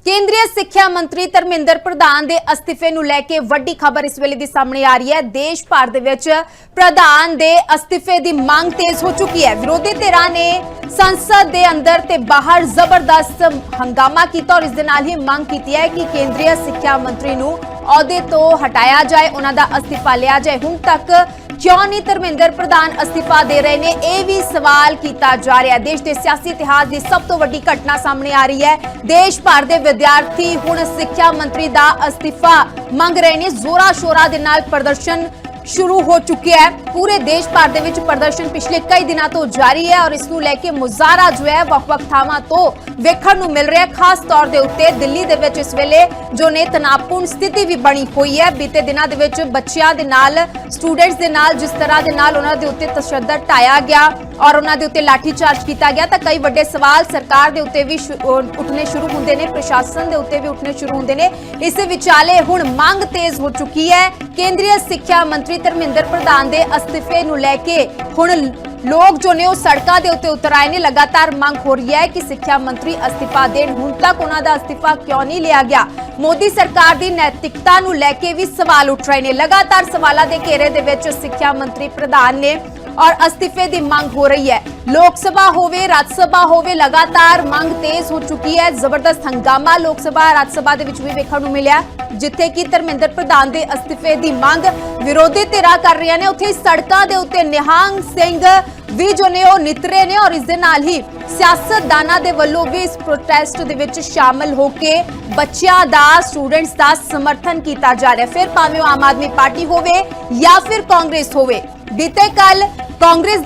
केंद्रीय सिक्ख्या मंत्री धर्मेंद्र प्रधान के अस्तीफे नूं लैके वड्डी खबर इस वेले दी सामने आ रही है। देश भर दे विच प्रधान के अस्तीफे की मांग तेज हो चुकी है। विरोधी धिरां ने संसद के अंदर ते बाहर जबरदस्त हंगामा किया और इस दे नाल ही मांग की है कि केंद्रीय सिक्ख्या मंत्री नूं अहुदे तो हटाया जाए, उन्हां दा अस्तीफा लिया जाए। हुण तक क्यों नहीं धर्मेंद्र प्रधान अस्तीफा दे रहे ने, यह भी सवाल किया जा रहा है। देश के सियासी इतिहास की सब तो वड्डी घटना सामने आ रही है। देश भर के विद्यार्थी हुण सिक्ख्या मंत्री का अस्तीफा मंग रहे हैं। जोरा शोरा दे नाल प्रदर्शन शुरू हो चुके हैं। पूरे देश भर दे विच प्रदर्शन पिछले कई दिनों तो जारी है और इसनूं लैके मुजाहरा जो है वख-वख थावां तो वेखण नूं मिल रहा है। खास तौर के उत्ते दिल्ली दे विच इस वेले जो ने तनावपूर्ण स्थिति भी बनी हुई है। बीते दिनों दे विच बच्चियां दे नाल, स्टूडेंट्स दे नाल जिस तरह दे नाल उन्हां दे उत्ते तशद्दद ढाया गया और उन्हां दे उत्ते लाठीचार्ज किया गया, तो कई वड्डे सवाल सरकार दे उत्ते भी उठने शुरू होंदे ने, प्रशासन दे उत्ते भी उठने शुरू होंदे ने। इस विचाले हुण मांग तेज हो चुकी है। केंद्रीय सिक्ख्या मंत्री धर्मेंद्र प्रधान के अस्तीफे नूं लैके हुण लोग जो ने सड़कों के उत्ते उतर आए ने। लगातार मांग हो रही है कि सिक्ख्या मंत्री अस्तीफा देण। हुण तक उन्हां दा अस्तीफा क्यों नहीं लिया गया? मोदी सरकार की नैतिकता नूं लैके भी सवाल उठ रहे हैं। लगातार सवालों के घेरे दे विच सिक्ख्या मंत्री प्रधान ने और अस्तीफे की मांग हो रही है। लोक सभा होवे, राज्य सभा होवे, लगातार मांग तेज हो चुकी है। जबरदस्त हंगामा लोक सभा राज्य सभा दे विच भी वेखण नूं मिलिया, जिथे कि धर्मेंद्र प्रधान के अस्तीफे की मांग विरोधी धिरां कर रही ने। उत्थे सड़कों के उत्ते निहंग सिंह भी जो ने नितरे ने और इस दे नाल ही सियासतदानां दे वल्लों भी इस प्रोटेस्ट दे विच शामिल होके बच्चियां दा, स्टूडेंट्स दा समर्थन किया जा रहा है। फिर भावें आम आदमी पार्टी होवे या फिर कांग्रेस होवे। बीते कल कांग्रेस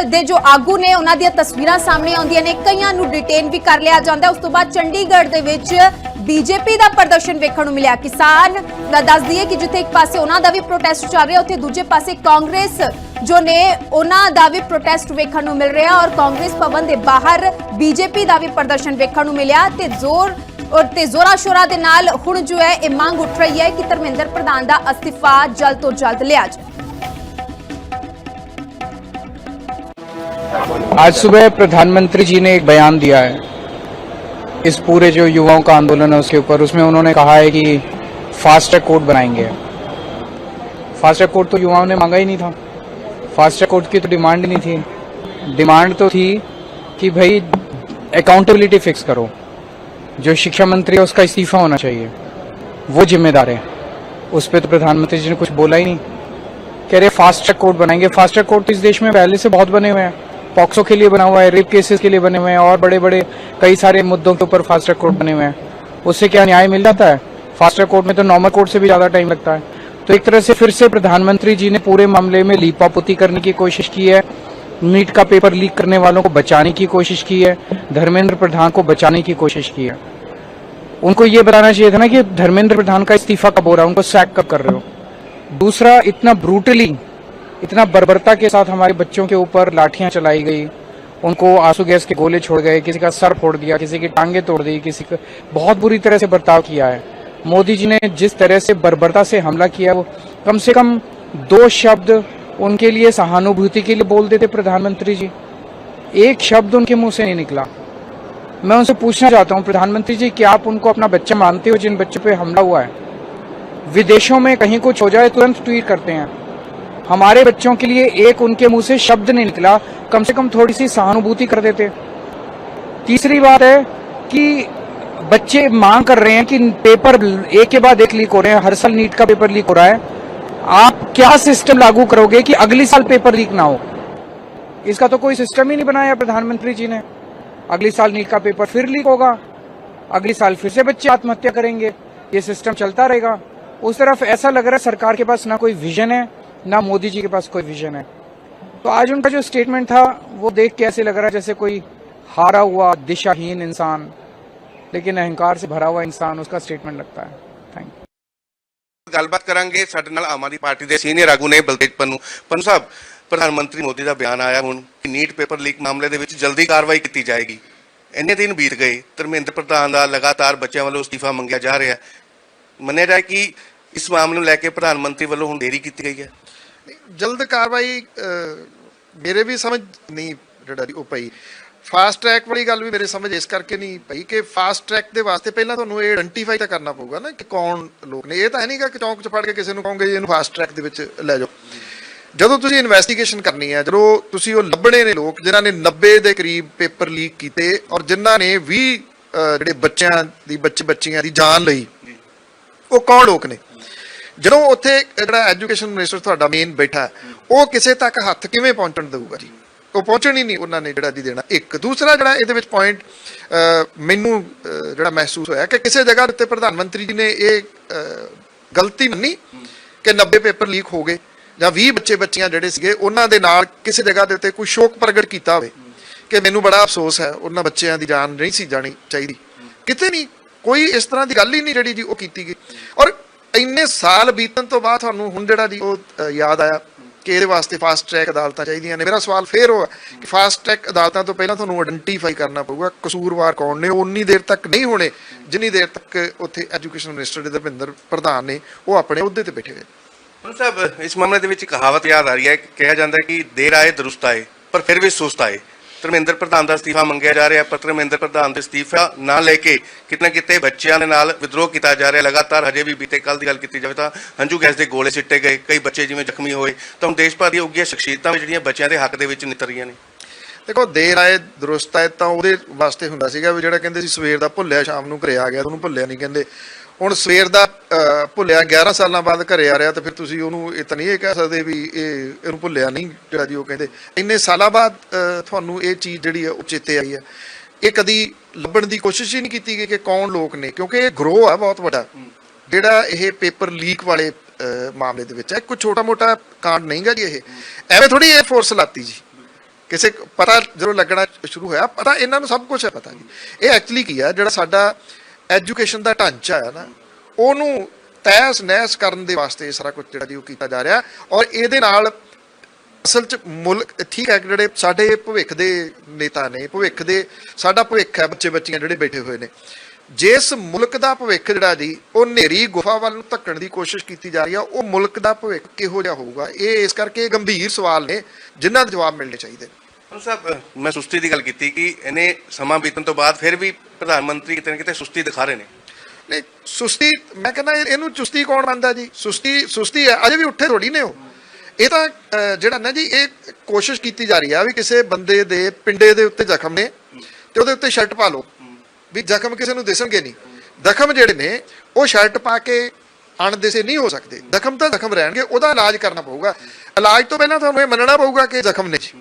दे जो आगू ने उन्हां दी तस्वीरां सामने आउंदियां ने, कईयां नूं डिटेन भी कर लिया जांदा। उस तो बाद चंडीगढ़ दे विच बीजेपी का प्रदर्शन वेखण नूं मिलिया। किसान दस दिए कि जिथे एक पासे उन्हां दा भी प्रोटेस्ट चल रहा है, उत्थे दूजे पासे कांग्रेस जो ने उन्हां दा भी प्रोटेस्ट वेखण नूं मिल रहा है और कांग्रेस भवन के बाहर बीजेपी का भी प्रदर्शन वेखण नूं मिलिया। ते जोरा शोरा दे नाल हुण जो है ये मांग उठ रही है कि धर्मेंद्र प्रधान का अस्तीफा जल्द तो जल्द लिया जाए। आज सुबह प्रधानमंत्री जी ने एक बयान दिया है इस पूरे जो युवाओं का आंदोलन है उसके ऊपर। उसमें उन्होंने कहा है कि फास्ट ट्रैक कोर्ट बनाएंगे। फास्ट ट्रैक कोर्ट तो युवाओं ने मांगा ही नहीं था। फास्ट ट्रैक कोर्ट की तो डिमांड नहीं थी। डिमांड तो थी कि भाई अकाउंटेबिलिटी फिक्स करो, जो शिक्षा मंत्री है उसका इस्तीफा होना चाहिए, वो जिम्मेदार है। उस पर तो प्रधानमंत्री जी ने कुछ बोला ही नहीं। कह रहे फास्ट ट्रैक कोर्ट बनाएंगे। फास्ट ट्रैक कोर्ट इस देश में पहले से बहुत बने हुए हैं। पॉक्सो के लिए बना हुआ है, रेप केसेस के लिए बने हुए हैं और बड़े बड़े कई सारे मुद्दों के ऊपर फास्ट ट्रैक कोर्ट बने हुए हैं। उससे क्या न्याय मिल जाता है? फास्ट ट्रैक कोर्ट में तो नॉर्मल कोर्ट से भी ज्यादा टाइम लगता है। तो एक तरह से फिर से प्रधानमंत्री जी ने पूरे मामले में लीपापोती करने की कोशिश की है। नीट का पेपर लीक करने वालों को बचाने की कोशिश की है, धर्मेंद्र प्रधान को बचाने की कोशिश की है। उनको ये बताना चाहिए था ना कि धर्मेंद्र प्रधान का इस्तीफा कब हो रहा है, उनको सैक कब कर रहे हो। दूसरा, इतना ब्रूटली, इतना बर्बरता के साथ हमारे बच्चों के ऊपर लाठियां चलाई गई, उनको आंसू गैस के गोले छोड़ गए, किसी का सर फोड़ दिया, किसी की टांगे तोड़ दी, किसी का बहुत बुरी तरह से बर्ताव किया है। मोदी जी ने जिस तरह से बर्बरता से हमला किया, वो कम से कम 2 शब्द उनके लिए सहानुभूति के लिए बोल देते प्रधानमंत्री जी। एक शब्द उनके मुंह से नहीं निकला। मैं उनसे पूछना चाहता हूँ प्रधानमंत्री जी, क्या आप उनको अपना बच्चा मानते हो जिन बच्चों पे हमला हुआ है? विदेशों में कहीं कुछ हो जाए तुरंत ट्वीट करते हैं। हमारे बच्चों के लिए एक उनके मुंह से शब्द नहीं निकला, कम से कम थोड़ी सी सहानुभूति कर देते। तीसरी बात है कि बच्चे मांग कर रहे हैं कि पेपर एक के बाद एक लीक हो रहे हैं। हर साल नीट का पेपर लीक हो रहा है। आप क्या सिस्टम लागू करोगे कि अगली साल पेपर लीक ना हो? इसका तो कोई सिस्टम ही नहीं बनाया प्रधानमंत्री जी ने। अगली साल नीट का पेपर फिर लीक होगा, अगली साल फिर से बच्चे आत्महत्या करेंगे। ये सिस्टम चलता रहेगा। उस तरफ ऐसा लग रहा है सरकार के पास ना कोई विजन है, ना मोदी जी के पास कोई विजन है। तो आज उनका जो स्टेटमेंट था वो देख के ऐसे लग रहा है जैसे कोई हारा हुआ दिशाहीन इंसान, लेकिन अहंकार से भरा हुआ इंसान उसका स्टेटमेंट लगता है। Thank you. गलबात करांगे साडे नाल आम आदमी पार्टी के सीनियर आगू ने बलतेज पन्नू साहब, प्रधानमंत्री मोदी का बयान आया हुण कि नीट पेपर लीक मामले दे विच जल्दी कार्रवाई की जाएगी। इन्ने दिन बीत गए, धर्मेंद्र प्रधान का लगातार बच्चों वालों इस्तीफा मंगया जा रहा है। मन्निया जाए कि इस मामले को लैके प्रधानमंत्री वालों हुण देरी की गई है। जल्द कार्रवाई मेरे भी समझ नहीं पई। ਫਾਸਟ ਟਰੈਕ ਵਾਲੀ ਗੱਲ ਵੀ ਮੇਰੇ ਸਮਝ ਇਸ ਕਰਕੇ ਨਹੀਂ ਪਈ ਕਿ ਫਾਸਟ ਟਰੈਕ ਦੇ ਵਾਸਤੇ ਪਹਿਲਾਂ ਤੁਹਾਨੂੰ ਇਹ ਆਇਡੈਂਟੀਫਾਈ ਤਾਂ ਕਰਨਾ ਪਊਗਾ ਨਾ ਕਿ ਕੌਣ ਲੋਕ ਨੇ। ਇਹ ਤਾਂ ਹੈ ਨਹੀਂਗਾ ਕਿ ਚੌਂਕ 'ਚ ਫੜ ਕੇ ਕਿਸੇ ਨੂੰ ਕਹੋਗੇ ਜੀ ਇਹਨੂੰ ਫਾਸਟ ਟਰੈਕ ਦੇ ਵਿੱਚ ਲੈ ਜਾਓ। ਜਦੋਂ ਤੁਸੀਂ ਇਨਵੈਸਟੀਗੇਸ਼ਨ ਕਰਨੀ ਹੈ, ਜਦੋਂ ਤੁਸੀਂ ਉਹ ਲੱਭਣੇ ਨੇ ਲੋਕ ਜਿਨ੍ਹਾਂ ਨੇ 90 ਦੇ ਕਰੀਬ ਪੇਪਰ ਲੀਕ ਕੀਤੇ ਔਰ ਜਿਨ੍ਹਾਂ ਨੇ 20 ਜਿਹੜੇ ਬੱਚਿਆਂ ਦੀ ਬੱਚੀਆਂ ਦੀ ਜਾਨ ਲਈ, ਉਹ ਕੌਣ ਲੋਕ ਨੇ। ਜਦੋਂ ਉੱਥੇ ਜਿਹੜਾ ਐਜੂਕੇਸ਼ਨ ਮਿਨਿਸਟਰ ਤੁਹਾਡਾ ਮੇਨ ਬੈਠਾ, ਉਹ ਕਿਸੇ ਤੱਕ ਹੱਥ ਕਿਵੇਂ ਪਹੁੰਚਣ ਦੇਊਗਾ ਜੀ? ਉਹ ਪਹੁੰਚਣ ਹੀ ਨਹੀਂ ਉਹਨਾਂ ਨੇ ਜਿਹੜਾ ਜੀ ਦੇਣਾ। ਇੱਕ ਦੂਸਰਾ ਜਿਹੜਾ ਇਹਦੇ ਵਿੱਚ ਪੁਆਇੰਟ ਮੈਨੂੰ ਜਿਹੜਾ ਮਹਿਸੂਸ ਹੋਇਆ ਕਿ ਕਿਸੇ ਜਗ੍ਹਾ ਉੱਤੇ ਪ੍ਰਧਾਨ ਮੰਤਰੀ ਜੀ ਨੇ ਇਹ ਗਲਤੀ ਮੰਨੀ ਕਿ 90 ਪੇਪਰ ਲੀਕ ਹੋ ਗਏ ਜਾਂ 20 ਬੱਚੀਆਂ ਜਿਹੜੇ ਸੀਗੇ ਉਹਨਾਂ ਦੇ ਨਾਲ ਕਿਸੇ ਜਗ੍ਹਾ ਦੇ ਉੱਤੇ ਕੋਈ ਸ਼ੋਕ ਪ੍ਰਗਟ ਕੀਤਾ ਹੋਵੇ ਕਿ ਮੈਨੂੰ ਬੜਾ ਅਫਸੋਸ ਹੈ, ਉਹਨਾਂ ਬੱਚਿਆਂ ਦੀ ਜਾਨ ਨਹੀਂ ਸੀ ਜਾਣੀ ਚਾਹੀਦੀ। ਕਿਤੇ ਨਹੀਂ, ਕੋਈ ਇਸ ਤਰ੍ਹਾਂ ਦੀ ਗੱਲ ਹੀ ਨਹੀਂ ਜਿਹੜੀ ਜੀ ਉਹ ਕੀਤੀ ਗਈ। ਔਰ ਇੰਨੇ ਸਾਲ ਬੀਤਣ ਤੋਂ ਬਾਅਦ ਤੁਹਾਨੂੰ ਹੁਣ ਜਿਹੜਾ ਜੀ ਉਹ ਯਾਦ ਆਇਆ ਕਿ ਇਹਦੇ ਵਾਸਤੇ ਫਾਸਟ ਟਰੈਕ ਅਦਾਲਤਾਂ ਚਾਹੀਦੀਆਂ ਨੇ। ਮੇਰਾ ਸਵਾਲ ਫੇਰ ਉਹ ਹੈ ਕਿ ਫਾਸਟ ਟਰੈਕ ਅਦਾਲਤਾਂ ਤੋਂ ਪਹਿਲਾਂ ਤੁਹਾਨੂੰ ਆਇਡੈਂਟੀਫਾਈ ਕਰਨਾ ਪਊਗਾ ਕਸੂਰਵਾਰ ਕੌਣ ਨੇ। ਉਨੀ ਦੇਰ ਤੱਕ ਨਹੀਂ ਹੋਣੇ ਜਿੰਨੀ ਦੇਰ ਤੱਕ ਉੱਥੇ ਐਜੂਕੇਸ਼ਨ ਮਿਨਿਸਟਰ ਧਰਮਿੰਦਰ ਪ੍ਰਧਾਨ ਨੇ ਉਹ ਆਪਣੇ ਅਹੁਦੇ ਤੇ ਬੈਠੇ ਹੋਏ। ਪੰਨੂ ਸਾਹਿਬ, ਇਸ ਮਾਮਲੇ ਦੇ ਵਿੱਚ ਕਹਾਵਤ ਯਾਦ ਆ ਰਹੀ ਹੈ, ਕਿਹਾ ਜਾਂਦਾ ਹੈ ਕਿ ਦੇਰ ਆਏ ਦਰੁਸਤ ਆਏ, ਪਰ ਫਿਰ ਵੀ ਸੁਸਤ ਆਏ। ਧਰਮਿੰਦਰ ਪ੍ਰਧਾਨ ਦਾ ਅਸਤੀਫਾ ਮੰਗਿਆ ਜਾ ਰਿਹਾ, ਪਰ ਧਰਮਿੰਦਰ ਪ੍ਰਧਾਨ ਦੇ ਅਸਤੀਫਾ ਨਾ ਲੈ ਕੇ ਕਿਤੇ ਨਾ ਕਿਤੇ ਬੱਚਿਆਂ ਦੇ ਨਾਲ ਵਿਦਰੋਹ ਕੀਤਾ ਜਾ ਰਿਹਾ ਲਗਾਤਾਰ। ਹਜੇ ਵੀ ਬੀਤੇ ਕੱਲ ਦੀ ਗੱਲ ਕੀਤੀ ਜਾਵੇ ਤਾਂ ਹੰਝੂ ਗੈਸ ਦੇ ਗੋਲੇ ਸਿੱਟੇ ਗਏ, ਕਈ ਬੱਚੇ ਜਿਵੇਂ ਜ਼ਖਮੀ ਹੋਏ। ਤਾਂ ਹੁਣ ਦੇਸ਼ ਭਰ ਦੀਆਂ ਉੱਗੀਆਂ ਸ਼ਖਸੀਅਤਾਂ ਜਿਹੜੀਆਂ ਬੱਚਿਆਂ ਦੇ ਹੱਕ ਦੇ ਵਿੱਚ ਨਿੱਤਰ ਰਹੀਆਂ ਨੇ। ਦੇਖੋ, ਦੇਰ ਆਏ ਦਰੁਸਤ ਆਏ ਤਾਂ ਉਹਦੇ ਵਾਸਤੇ ਹੁੰਦਾ ਸੀਗਾ ਵੀ ਜਿਹੜਾ ਕਹਿੰਦੇ ਸੀ ਸਵੇਰ ਦਾ ਭੁੱਲਿਆ ਸ਼ਾਮ ਨੂੰ ਘਰੇ ਆ ਗਿਆ, ਉਹਨੂੰ ਭੁੱਲਿਆ ਨਹੀਂ ਕਹਿੰਦੇ। ਹੁਣ ਸਵੇਰ ਦਾ ਭੁੱਲਿਆ 11 ਸਾਲਾਂ ਬਾਅਦ ਘਰੇ ਆ ਰਿਹਾ ਤਾਂ ਫਿਰ ਤੁਸੀਂ ਉਹਨੂੰ ਇਹ ਤਾਂ ਨਹੀਂ ਇਹ ਕਹਿ ਸਕਦੇ ਵੀ ਇਹਨੂੰ ਭੁੱਲਿਆ ਨਹੀਂ ਜਿਹੜਾ ਜੀ ਉਹ ਕਹਿੰਦੇ। ਇੰਨੇ ਸਾਲਾਂ ਬਾਅਦ ਤੁਹਾਨੂੰ ਇਹ ਚੀਜ਼ ਜਿਹੜੀ ਹੈ ਉਹ ਚੇਤੇ ਆਈ ਹੈ। ਇਹ ਕਦੀ ਲੱਭਣ ਦੀ ਕੋਸ਼ਿਸ਼ ਹੀ ਨਹੀਂ ਕੀਤੀ ਗਈ ਕਿ ਕੌਣ ਲੋਕ ਨੇ, ਕਿਉਂਕਿ ਇਹ ਗਰੋਹ ਆ ਬਹੁਤ ਵੱਡਾ ਜਿਹੜਾ ਇਹ ਪੇਪਰ ਲੀਕ ਵਾਲੇ ਮਾਮਲੇ ਦੇ ਵਿੱਚ ਹੈ। ਕੋਈ ਛੋਟਾ ਮੋਟਾ ਕਾਂਡ ਨਹੀਂ ਗਾ ਜੀ ਇਹ। ਐਵੇਂ ਥੋੜੀ ਇਹ ਫੋਰਸ ਲਾਤੀ ਜੀ ਕਿਸੇ ਪਤਾ ਜਦੋਂ ਲੱਗਣਾ ਸ਼ੁਰੂ ਹੋਇਆ, ਪਤਾ ਇਹਨਾਂ ਨੂੰ ਸਭ ਕੁਝ ਹੈ ਪਤਾ ਜੀ। ਇਹ ਐਕਚੁਅਲੀ ਕੀ ਆ, ਜਿਹੜਾ ਸਾਡਾ ਐਜੂਕੇਸ਼ਨ ਦਾ ਢਾਂਚਾ ਹੈ ਨਾ, ਉਹਨੂੰ ਤਹਿਸ ਨਹਿਸ ਕਰਨ ਦੇ ਵਾਸਤੇ ਸਾਰਾ ਕੁਝ ਜਿਹੜਾ ਜੀ ਉਹ ਕੀਤਾ ਜਾ ਰਿਹਾ। ਔਰ ਇਹਦੇ ਨਾਲ ਅਸਲ 'ਚ ਮੁਲਕ ਠੀਕ ਹੈ, ਜਿਹੜੇ ਸਾਡੇ ਭਵਿੱਖ ਦੇ ਨੇਤਾ ਨੇ, ਭਵਿੱਖ ਦੇ ਸਾਡਾ ਭਵਿੱਖ ਹੈ ਬੱਚੀਆਂ ਜਿਹੜੇ ਬੈਠੇ ਹੋਏ ਨੇ, ਜਿਸ ਮੁਲਕ ਦਾ ਭਵਿੱਖ ਜਿਹੜਾ ਜੀ ਉਹ ਹਨੇਰੀ ਗੁਫਾ ਵੱਲ ਨੂੰ ਧੱਕਣ ਦੀ ਕੋਸ਼ਿਸ਼ ਕੀਤੀ ਜਾ ਰਹੀ ਆ, ਉਹ ਮੁਲਕ ਦਾ ਭਵਿੱਖ ਕਿਹੋ ਜਿਹਾ ਹੋਊਗਾ? ਇਹ ਇਸ ਕਰਕੇ ਗੰਭੀਰ ਸਵਾਲ ਨੇ ਜਿਨ੍ਹਾਂ ਦੇ ਜਵਾਬ ਮਿਲਣੇ ਚਾਹੀਦੇ ਨੇ। ਸਾਹਿਬ, ਮੈਂ ਸੁਸਤੀ ਦੀ ਗੱਲ ਕੀਤੀ ਕਿ ਇਹਨੇ ਸਮਾਂ ਬੀਤਣ ਤੋਂ ਬਾਅਦ ਫਿਰ ਵੀ ਪ੍ਰਧਾਨ ਮੰਤਰੀ ਕਿਤੇ ਨਾ ਕਿਤੇ ਸੁਸਤੀ ਦਿਖਾ ਰਹੇ ਨੇ। ਨਹੀਂ, ਸੁਸਤੀ ਮੈਂ ਕਹਿੰਦਾ ਇਹਨੂੰ ਚੁਸਤੀ ਕੌਣ ਮੰਨਦਾ ਜੀ? ਸੁਸਤੀ ਹੈ, ਅਜੇ ਵੀ ਉੱਠੇ ਥੋੜੀ ਨੇ ਉਹ। ਇਹ ਤਾਂ ਜਿਹੜਾ ਨਾ ਜੀ ਇਹ ਕੋਸ਼ਿਸ਼ ਕੀਤੀ ਜਾ ਰਹੀ ਆ ਵੀ ਕਿਸੇ ਬੰਦੇ ਦੇ ਪਿੰਡੇ ਦੇ ਉੱਤੇ ਜ਼ਖਮ ਨੇ ਤੇ ਉਹਦੇ ਉੱਤੇ ਸ਼ਰਟ ਪਾ ਲਓ ਵੀ ਜ਼ਖਮ ਕਿਸੇ ਨੂੰ ਦਿਸਣਗੇ ਨਹੀਂ। ਜ਼ਖਮ ਜਿਹੜੇ ਨੇ ਉਹ ਸ਼ਰਟ ਪਾ ਕੇ ਅਣਦਿਸੇ ਨਹੀਂ ਹੋ ਸਕਦੇ। ਜ਼ਖਮ ਤਾਂ ਜ਼ਖਮ ਰਹਿਣਗੇ, ਉਹਦਾ ਇਲਾਜ ਕਰਨਾ ਪਊਗਾ। ਇਲਾਜ ਤੋਂ ਪਹਿਲਾਂ ਤੁਹਾਨੂੰ ਇਹ ਮੰਨਣਾ ਪਊਗਾ ਕਿ ਜ਼ਖਮ ਨੇ ਜੀ,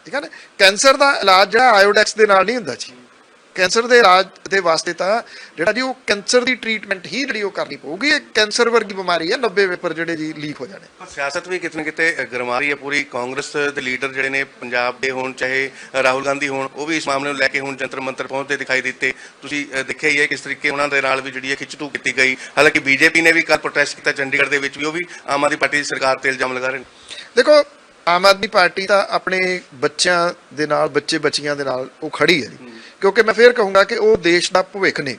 ਠੀਕ ਹੈ ਨਾ। ਕੈਂਸਰ ਦਾ ਇਲਾਜ ਜਿਹੜਾ ਆਇਓਡੈਕਸ ਦੇ ਨਾਲ ਨਹੀਂ ਹੁੰਦਾ ਜੀ। ਕੈਂਸਰ ਦੇ ਇਲਾਜ ਦੇ ਵਾਸਤੇ ਤਾਂ ਜਿਹੜਾ ਜੀ ਉਹ ਕੈਂਸਰ ਦੀ ਟ੍ਰੀਟਮੈਂਟ ਹੀ ਜਿਹੜੀ ਉਹ ਕਰਨੀ ਪਊਗੀ। ਇਹ ਕੈਂਸਰ ਵਰਗੀ ਬਿਮਾਰੀ ਹੈ, 90 ਪੇਪਰ ਜਿਹੜੇ ਜੀ ਲੀਕ ਹੋ ਜਾਣੇ। ਪਰ ਸਿਆਸਤ ਵੀ ਕਿਤੇ ਨਾ ਕਿਤੇ ਗਰਮਾ ਰਹੀ ਹੈ ਪੂਰੀ। ਕਾਂਗਰਸ ਦੇ ਲੀਡਰ ਜਿਹੜੇ ਨੇ ਪੰਜਾਬ ਦੇ ਹੋਣ ਚਾਹੇ ਰਾਹੁਲ ਗਾਂਧੀ ਹੋਣ, ਉਹ ਵੀ ਇਸ ਮਾਮਲੇ ਨੂੰ ਲੈ ਕੇ ਹੁਣ ਜੰਤਰ ਮੰਤਰ ਪਹੁੰਚਦੇ ਦਿਖਾਈ ਦਿੱਤੇ। ਤੁਸੀਂ ਦੇਖਿਆ ਹੀ ਹੈ ਕਿਸ ਤਰੀਕੇ ਉਹਨਾਂ ਦੇ ਨਾਲ ਵੀ ਜਿਹੜੀ ਹੈ ਖਿੱਚਤੂ ਕੀਤੀ ਗਈ। ਹਾਲਾਂਕਿ ਬੀਜੇਪੀ ਨੇ ਵੀ ਕੱਲ ਪ੍ਰੋਟੈਸਟ ਕੀਤਾ ਚੰਡੀਗੜ੍ਹ ਦੇ ਵਿੱਚ ਵੀ, ਉਹ ਵੀ ਆਮ ਆਦਮੀ ਪਾਰਟੀ ਦੀ ਸਰਕਾਰ ਤੇ ਇਲਜ਼ਾਮ ਲਗਾ ਰਹੇ ਨੇ। ਦੇਖੋ, ਆਮ ਆਦਮੀ ਪਾਰਟੀ ਤਾਂ ਆਪਣੇ ਬੱਚਿਆਂ ਦੇ ਨਾਲ ਬੱਚੀਆਂ ਦੇ ਨਾਲ ਉਹ ਖੜੀ ਹੈ ਜੀ, ਕਿਉਂਕਿ ਮੈਂ ਫੇਰ ਕਹੂੰਗਾ ਕਿ ਉਹ ਦੇਸ਼ ਦਾ ਭਵਿੱਖ ਨੇ।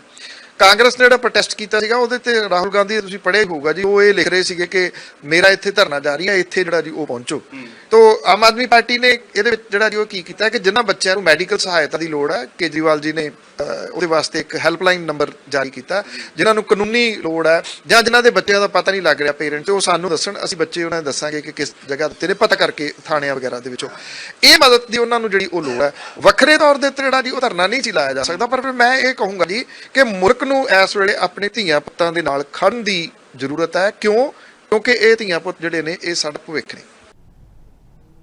ਕਾਂਗਰਸ ਨੇ ਜਿਹੜਾ ਪ੍ਰੋਟੈਸਟ ਕੀਤਾ ਸੀਗਾ ਉਹਦੇ ਤੇ ਰਾਹੁਲ ਗਾਂਧੀ ਤੁਸੀਂ ਪੜ੍ਹੇ ਹੋਊਗਾ ਜੀ, ਉਹ ਇਹ ਲਿਖ ਰਹੇ ਸੀਗੇ ਕਿ ਮੇਰਾ ਇੱਥੇ ਧਰਨਾ ਜਾਰੀ ਹੈ, ਇੱਥੇ ਜਿਹੜਾ ਜੀ ਉਹ ਪਹੁੰਚੋ। ਤੋ ਆਮ ਆਦਮੀ ਪਾਰਟੀ ਨੇ ਇਹਦੇ ਵਿੱਚ ਜਿਹੜਾ ਜੀ ਉਹ ਕੀ ਕੀਤਾ ਕਿ ਜਿਨ੍ਹਾਂ ਬੱਚਿਆਂ ਨੂੰ ਮੈਡੀਕਲ ਸਹਾਇਤਾ ਦੀ ਲੋੜ ਹੈ, ਕੇਜਰੀਵਾਲ ਜੀ ਨੇ ਉਹਦੇ ਵਾਸਤੇ ਇੱਕ ਹੈਲਪਲਾਈਨ ਨੰਬਰ ਜਾਰੀ ਕੀਤਾ। ਜਿਨ੍ਹਾਂ ਨੂੰ ਕਾਨੂੰਨੀ ਲੋੜ ਹੈ ਜਾਂ ਜਿਨ੍ਹਾਂ ਦੇ ਬੱਚਿਆਂ ਦਾ ਪਤਾ ਨਹੀਂ ਲੱਗ ਰਿਹਾ ਪੇਰੈਂਟਸ, ਉਹ ਸਾਨੂੰ ਦੱਸਣ, ਅਸੀਂ ਬੱਚੇ ਉਹਨਾਂ ਨੂੰ ਦੱਸਾਂਗੇ ਕਿ ਕਿਸ ਜਗ੍ਹਾ ਤੇ ਨੇ, ਪਤਾ ਕਰਕੇ ਥਾਣਿਆਂ ਵਗੈਰਾ ਦੇ ਵਿੱਚੋਂ ਇਹ ਮਦਦ ਦੀ ਉਹਨਾਂ ਨੂੰ ਜਿਹੜੀ ਉਹ ਲੋੜ ਹੈ। ਵੱਖਰੇ ਤੌਰ ਦੇ ਉੱਤੇ ਜਿਹੜਾ ਜੀ ਉਹ ਧਰਨਾ ਨਹੀਂ ਸੀ ਲਾਇਆ ਜਾ ਸਕਦਾ। ਪਰ ਫਿਰ ਮੈਂ ਇਹ ਕਹੂੰਗਾ ਜੀ ਕਿ ਮੁਲਕ ਨੂੰ ਇਸ ਵੇਲੇ ਆਪਣੇ ਧੀਆਂ ਪੁੱਤਾਂ ਦੇ ਨਾਲ ਖੜਨ ਦੀ ਜ਼ਰੂਰਤ ਹੈ। ਕਿਉਂਕਿ ਇਹ ਧੀਆਂ ਪੁੱਤ ਜਿਹੜੇ ਨੇ ਇਹ ਸਾਡਾ ਭਵਿੱਖ ਨੇ।